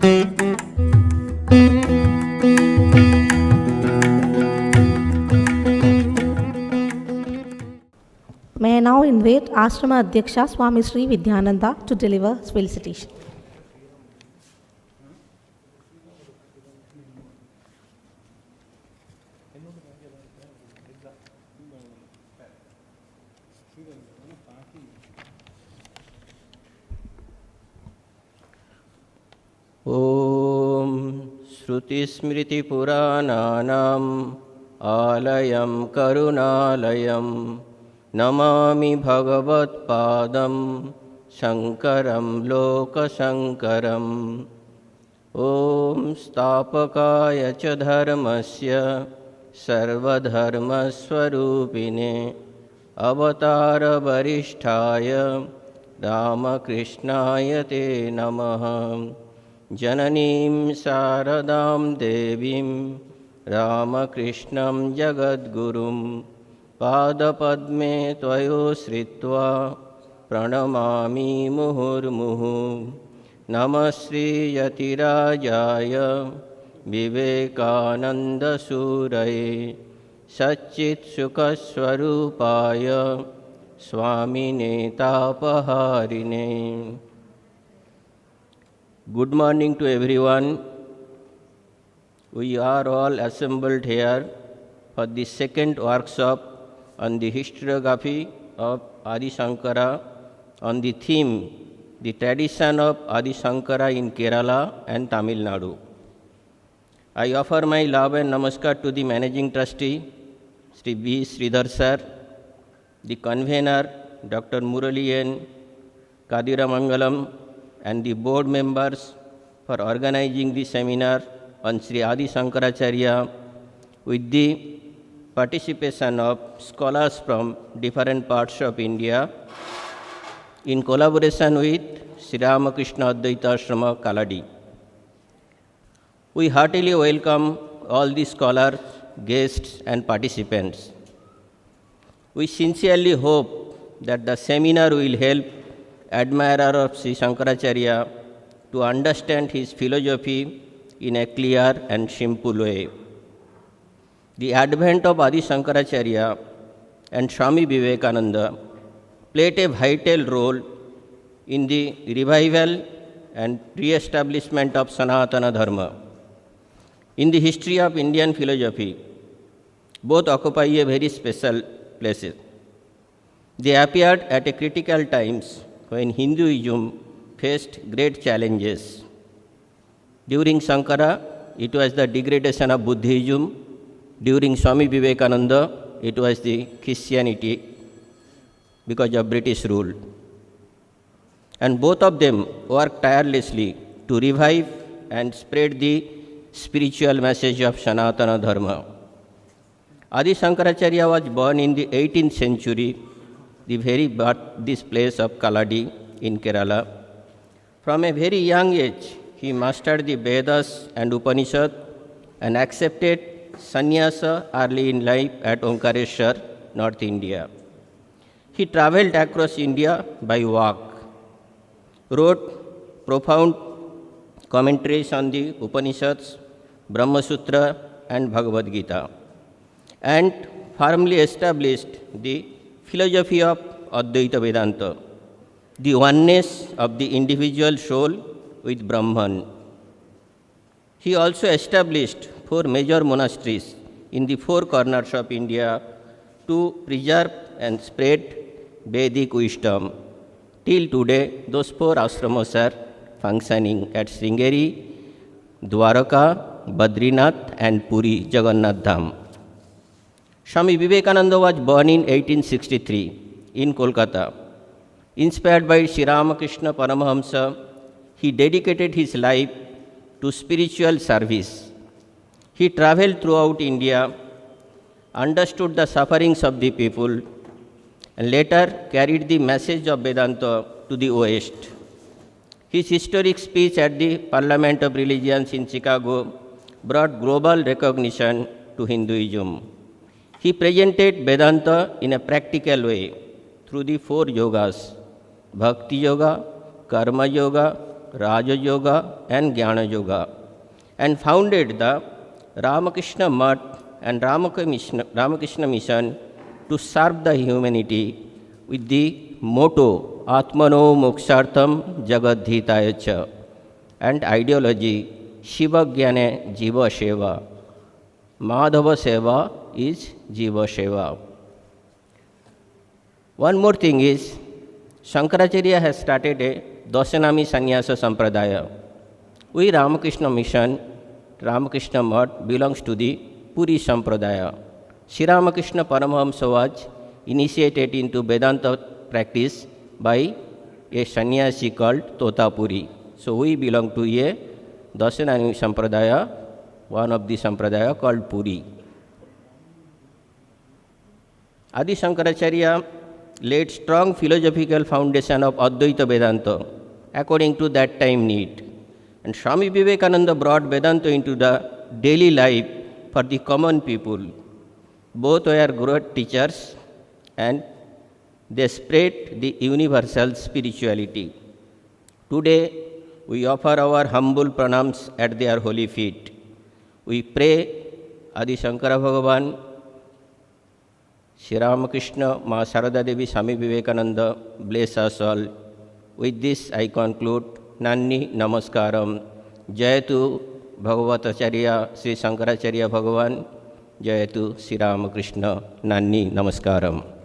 May I now invite Ashrama Adhyaksha Swami Sri Vidyananda to deliver his felicitation. ॐ श्रुतिस्मृतिपुराणानाम् आलयं करुणालयं नमामि भगवत्पादं शङ्करं लोकशङ्करम्। ॐ स्थापकाय च धर्मस्य सर्वधर्मस्वरूपिणे अवतारवरिष्ठाय रामकृष्णाय ते नमः। जननीं शारदां देवीं रामकृष्णं जगद्गुरुं पादपद्मे त्वयोश्रित्वा प्रणमामि मुहुर्मुहुः। नमः श्रीयतिराजाय विवेकानन्दसूरये सच्चित्सुखस्वरूपाय स्वामिने तापहारिणे। Good morning to everyone. We are all assembled here for the second workshop on the historiography of Adi Shankara on the theme, the tradition of Adi Shankara in Kerala and Tamil Nadu. I offer my love and namaskar to the Managing Trustee, Sri B. Sridhar Sir, the Convener, Dr. Murali N. Kadiramangalam, and the board members for organizing the seminar on Sri Adi Shankaracharya with the participation of scholars from different parts of India in collaboration with Sri Ramakrishna Advaita Ashrama Kaladi. We heartily welcome all the scholars, guests and participants. We sincerely hope that the seminar will help admirer of Sri Shankaracharya to understand his philosophy in a clear and simple way. The advent of Adi Shankaracharya and Swami Vivekananda played a vital role in the revival and re-establishment of Sanatana Dharma. In the history of Indian philosophy, both occupy a very special place. They appeared at a critical times when Hinduism faced great challenges. During Shankara, it was the degradation of Buddhism. During Swami Vivekananda, it was the Christianity because of British rule. And both of them worked tirelessly to revive and spread the spiritual message of Sanatana Dharma. Adi Shankaracharya was born in the 18th century, the very this place of Kaladi in Kerala. From a very young age, he mastered the Vedas and Upanishad and accepted sannyasa early in life at Omkareshwar, North India. He travelled across India by walk, wrote profound commentaries on the Upanishads, Brahma Sutra and Bhagavad Gita, and firmly established the philosophy of Advaita Vedanta, the oneness of the individual soul with Brahman. He also established 4 major monasteries in the 4 corners of India to preserve and spread Vedic wisdom. Till today, those 4 ashrams are functioning at Sringeri, Dwaraka, Badrinath and Puri Jagannath Dham. Swami Vivekananda was born in 1863 in Kolkata. Inspired by Sri Ramakrishna Paramahamsa, he dedicated his life to spiritual service. He travelled throughout India, understood the sufferings of the people, and later carried the message of Vedanta to the West. His historic speech at the Parliament of Religions in Chicago brought global recognition to Hinduism. He presented Vedanta in a practical way through the 4 yogas, Bhakti Yoga, Karma Yoga, Raja Yoga and Jnana Yoga, and founded the Ramakrishna Mutt and Ramakrishna Mission to serve the humanity with the motto Atmano Mokshartham Jagadhitaya Cha and ideology Shiva Jnane Jiva Seva. Madhava Seva is Jiva Seva. One more thing is, Shankaracharya has started a Dasanami Sannyasa Sampradaya. We Ramakrishna Mission, Ramakrishna Mutt belongs to the Puri Sampradaya. Sri Ramakrishna Paramahamsa was initiated into Vedanta practice by a sannyasi called Totapuri. So we belong to a Dasanami Sampradaya, one of the Sampradaya called Puri. Adi Shankaracharya laid strong philosophical foundation of Advaita Vedanta according to that time need. And Swami Vivekananda brought Vedanta into the daily life for the common people. Both were great teachers and they spread the universal spirituality. Today, we offer our humble pranams at their holy feet. We pray Adi Shankara Bhagavan, Sri Ramakrishna, Ma Sarada Devi, Swami Vivekananda, bless us all. With this, I conclude. Nanni Namaskaram. Jayatu Bhagavatacharya Sri Shankaracharya Bhagavan. Jayatu Sri Ramakrishna. Nanni Namaskaram.